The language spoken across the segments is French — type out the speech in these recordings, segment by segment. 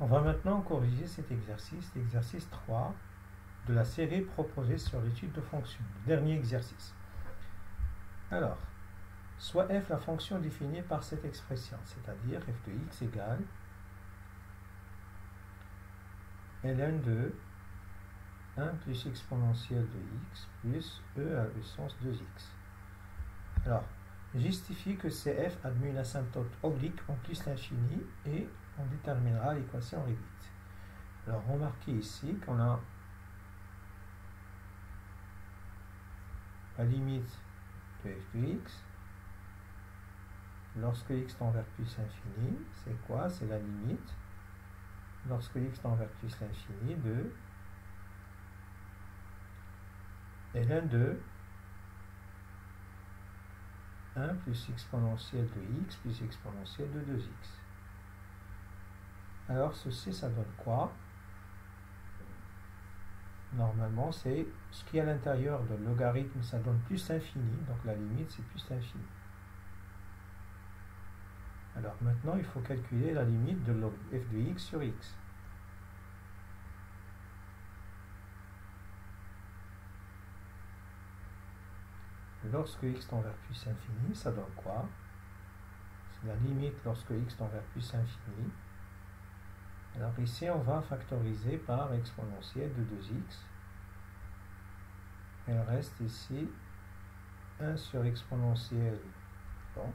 On va maintenant corriger cet exercice, l'exercice 3 de la série proposée sur l'étude de fonctions, le dernier exercice. Alors, soit f la fonction définie par cette expression, c'est-à-dire f de x égale ln de 1 plus exponentielle de x plus e à la puissance 2x. Alors, justifie que CF admet une asymptote oblique en plus l'infini et on déterminera l'équation réduite. Alors, remarquez ici qu'on a la limite de f de x. Lorsque x tend vers plus l'infini, c'est quoi? C'est la limite, lorsque x tend vers plus l'infini, de ln de 1 plus exponentielle de x plus exponentielle de 2x. Alors ceci, ça donne quoi? Normalement, c'est ce qui est à l'intérieur de logarithme, ça donne plus l'infini, donc la limite c'est plus l'infini. Alors maintenant, il faut calculer la limite de log f de x sur x. Lorsque x tend vers plus infini, ça donne quoi? C'est la limite lorsque x tend vers plus infini. Alors ici, on va factoriser par exponentielle de 2x. Il reste ici 1 sur exponentielle. Bon.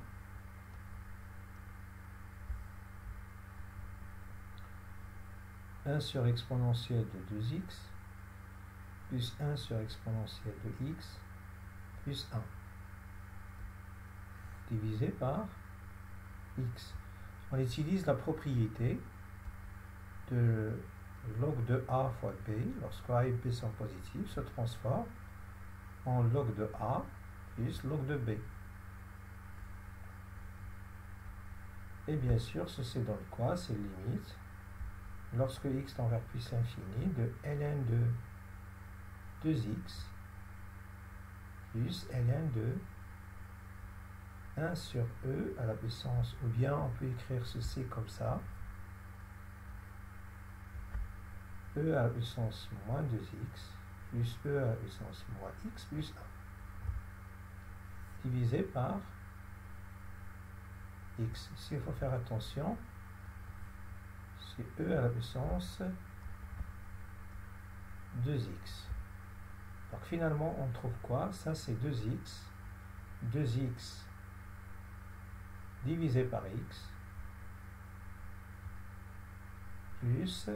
« 1 sur exponentielle de 2x plus 1 sur exponentielle de x plus 1 divisé par x. On utilise la propriété de log de a fois b, lorsque a et b sont positifs, se transforme en log de a plus log de b. Et bien sûr, ceci donne quoi? C'est limite, lorsque x tend vers plus l'infini, de ln de 2x plus ln de 1 sur e à la puissance, ou bien on peut écrire ceci comme ça, e à la puissance moins 2x plus e à la puissance moins x plus 1 divisé par x. Ici, il faut faire attention, c'est e à la puissance 2x. Donc finalement, on trouve quoi? Ça, c'est 2x. 2x divisé par x plus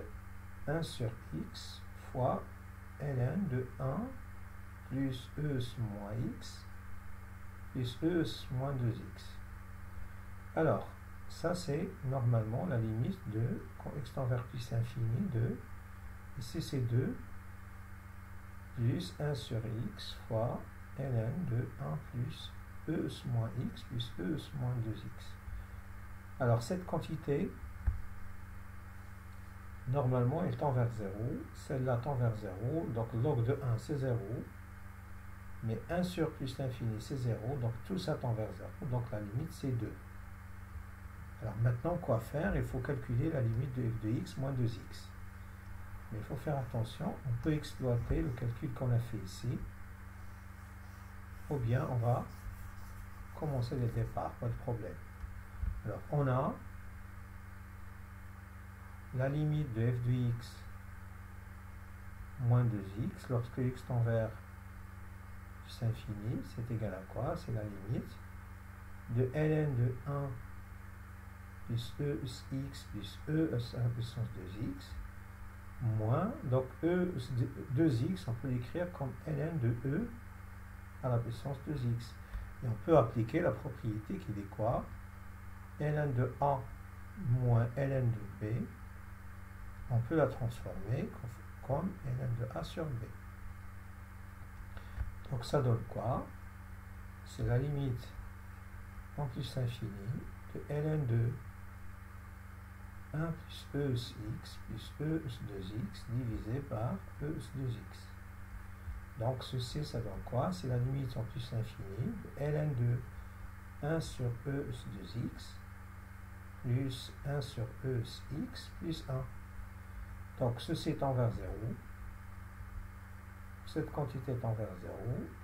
1 sur x fois ln de 1 plus e moins x plus e moins 2x. Alors, ça c'est normalement la limite de, quand x tend vers plus l'infini, de, ici c'est 2, plus 1 sur x fois ln de 1 plus e moins x plus e moins 2x. Alors cette quantité, normalement elle tend vers 0, celle-là tend vers 0, donc log de 1 c'est 0, mais 1 sur plus l'infini c'est 0, donc tout ça tend vers 0, donc la limite c'est 2. Alors maintenant, quoi faire? Il faut calculer la limite de f de x moins 2x. Mais il faut faire attention, on peut exploiter le calcul qu'on a fait ici, ou bien on va commencer dès le départ, pas de problème. Alors on a la limite de f de x moins 2x, lorsque x tend vers plus infini, c'est égal à quoi? C'est la limite de ln de 1 plus e x plus e à la puissance 2x, moins, donc e 2x, on peut l'écrire comme ln de e à la puissance 2x. Et on peut appliquer la propriété qui dit quoi? Ln de a moins ln de b, on peut la transformer comme ln de a sur b. Donc ça donne quoi? C'est la limite en plus infini de ln de 1 plus e x plus e 2x divisé par e 2x. Donc ceci, ça donne quoi? C'est la limite en plus l'infini de ln de 1 sur e 2x plus 1 sur e x plus 1. Donc ceci tend vers 0. Cette quantité tend vers 0.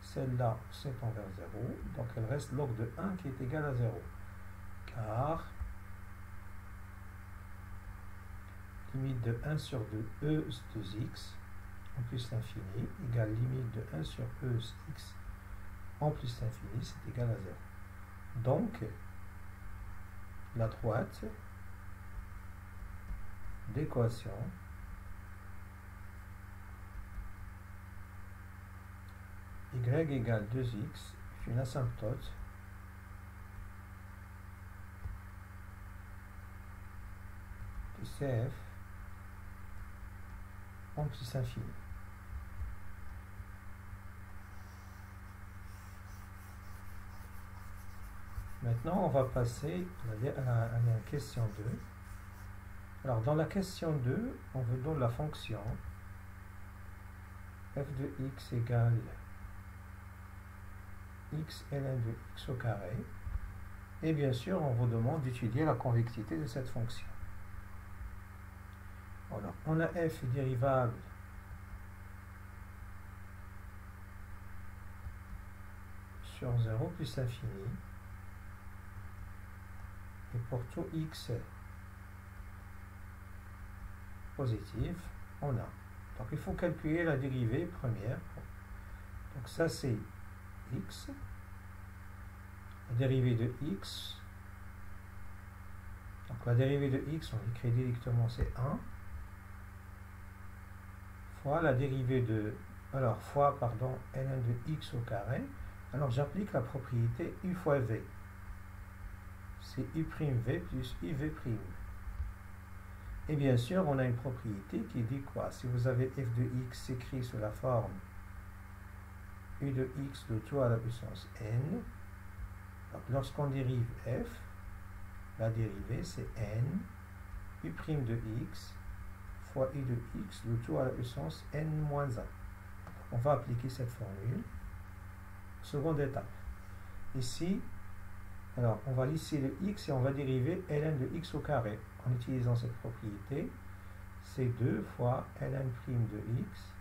Celle-là aussi tend vers 0. Donc elle reste log de 1 qui est égal à 0. Car limite de 1 sur 2 e 2x en plus l'infini égale limite de 1 sur e x en plus l'infini, c'est égal à 0. Donc, la droite d'équation y égale 2x est une asymptote de CF en plus infini. Maintenant, on va passer à la question 2. Alors, dans la question 2, on vous donne la fonction f de x égale x ln de x au carré. Et bien sûr, on vous demande d'étudier la convexité de cette fonction. Alors, on a f dérivable sur 0 plus l'infini. Et pour tout x positif, on a. Donc il faut calculer la dérivée première. Donc ça c'est x. La dérivée de x. Donc la dérivée de x, on écrit directement, c'est 1. Fois la dérivée de... Alors, fois, pardon, ln de x au carré. Alors j'applique la propriété u fois v. C'est u'v plus uv'. Et bien sûr, on a une propriété qui dit quoi? Si vous avez f de x écrit sous la forme u de x de tout à la puissance n, donc lorsqu'on dérive f, la dérivée c'est n u' de x fois u de x de tout à la puissance n-1. On va appliquer cette formule. Seconde étape. Ici, alors, on va lisser le x et on va dériver ln de x au carré en utilisant cette propriété. C'est 2 fois ln' de x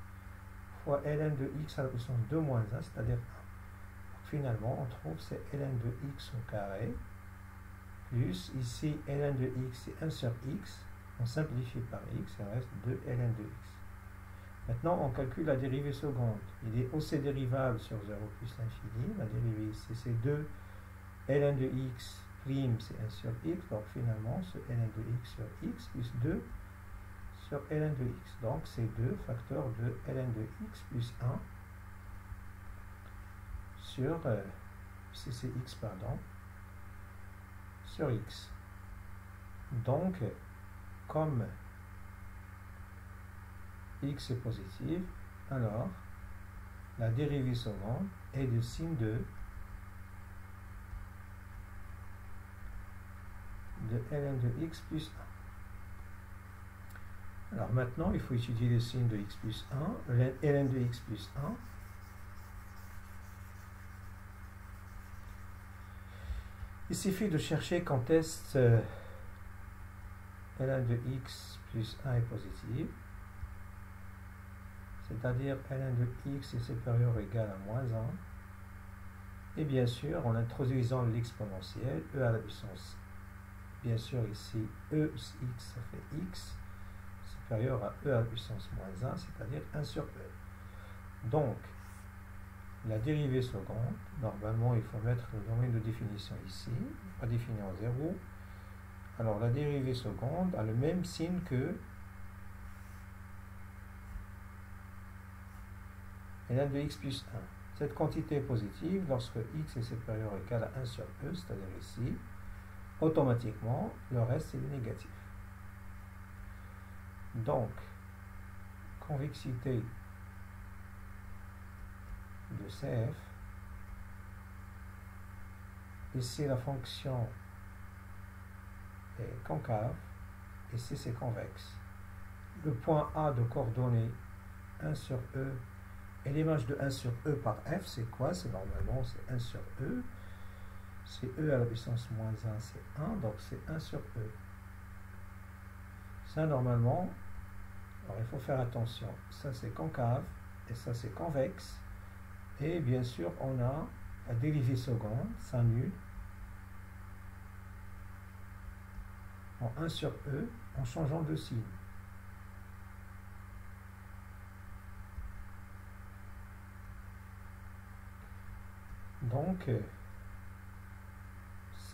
fois ln de x à la puissance 2 moins 1, c'est-à-dire 1. Donc, finalement, on trouve c'est ln de x au carré plus ici ln de x c'est 1 sur x. On simplifie par x et on reste 2 ln de x. Maintenant, on calcule la dérivée seconde. Il est aussi dérivable sur 0 plus l'infini. La dérivée ici c'est 2 ln de x prime c'est 1 sur x, donc finalement ce ln de x sur x plus 2 sur ln de x, donc c'est 2 facteur de ln de x plus 1 sur ccx pardon sur x. Donc comme x est positif, alors la dérivée seconde est de sin 2 de ln de x plus 1. Alors maintenant, il faut étudier le signe de x plus 1, ln de x plus 1. Il suffit de chercher quand est-ce ln de x plus 1 est positif, c'est-à-dire ln de x est supérieur ou égal à moins 1. Et bien sûr, en introduisant l'exponentielle, e à la puissance, bien sûr ici, e x, ça fait x, supérieur à e à la puissance moins 1, c'est-à-dire 1 sur e. Donc, la dérivée seconde, normalement, il faut mettre le domaine de définition ici, pas défini en 0. Alors, la dérivée seconde a le même signe que ln de x plus 1. Cette quantité est positive lorsque x est supérieur ou égal à 1 sur e, c'est-à-dire ici. Automatiquement, le reste c'est le négatif. Donc, convexité de CF, ici la fonction est concave, ici c'est convexe. Le point A de coordonnées 1 sur E et l'image de 1 sur E par F, c'est quoi? C'est normalement c'est 1 sur E. C'est E à la puissance moins 1, c'est 1, donc c'est 1 sur E. Ça, normalement, Alors il faut faire attention, ça c'est concave et ça c'est convexe. Et bien sûr, on a la dérivée seconde s'annule en 1 sur E en changeant de signe. Donc,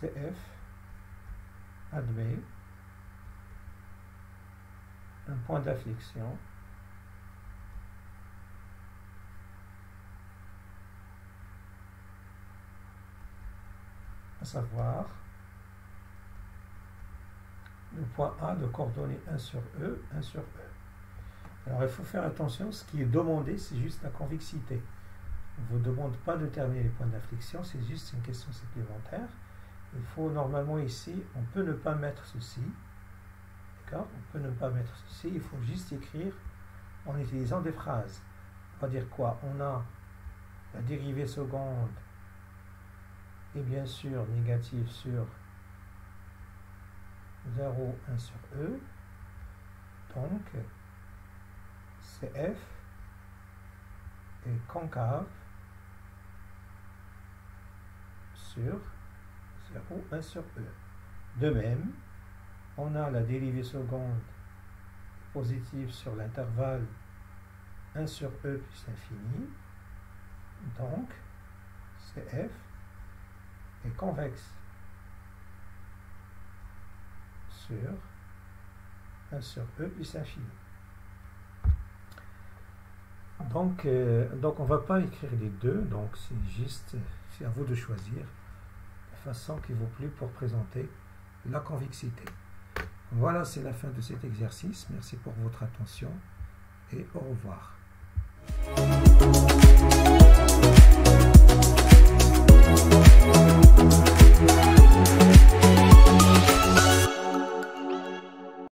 CF admet un point d'afflexion à savoir le point A de coordonnées 1 sur E, 1 sur E. Alors il faut faire attention, ce qui est demandé, c'est juste la convexité. On ne vous demande pas de déterminer les points d'afflexion, c'est juste une question supplémentaire. Il faut normalement ici, on peut ne pas mettre ceci. D'accord? On peut ne pas mettre ceci, il faut juste écrire en utilisant des phrases. On va dire quoi? On a la dérivée seconde et bien sûr négative sur 0, 1 sur E. Donc, CF est concave sur 0, 1 sur E. De même, on a la dérivée seconde positive sur l'intervalle 1 sur E plus infini. Donc, CF est convexe sur 1 sur E plus infini. Donc on ne va pas écrire les deux, donc c'est à vous de choisir la façon qui vous plaît pour présenter la convexité. Voilà, c'est la fin de cet exercice. Merci pour votre attention et au revoir.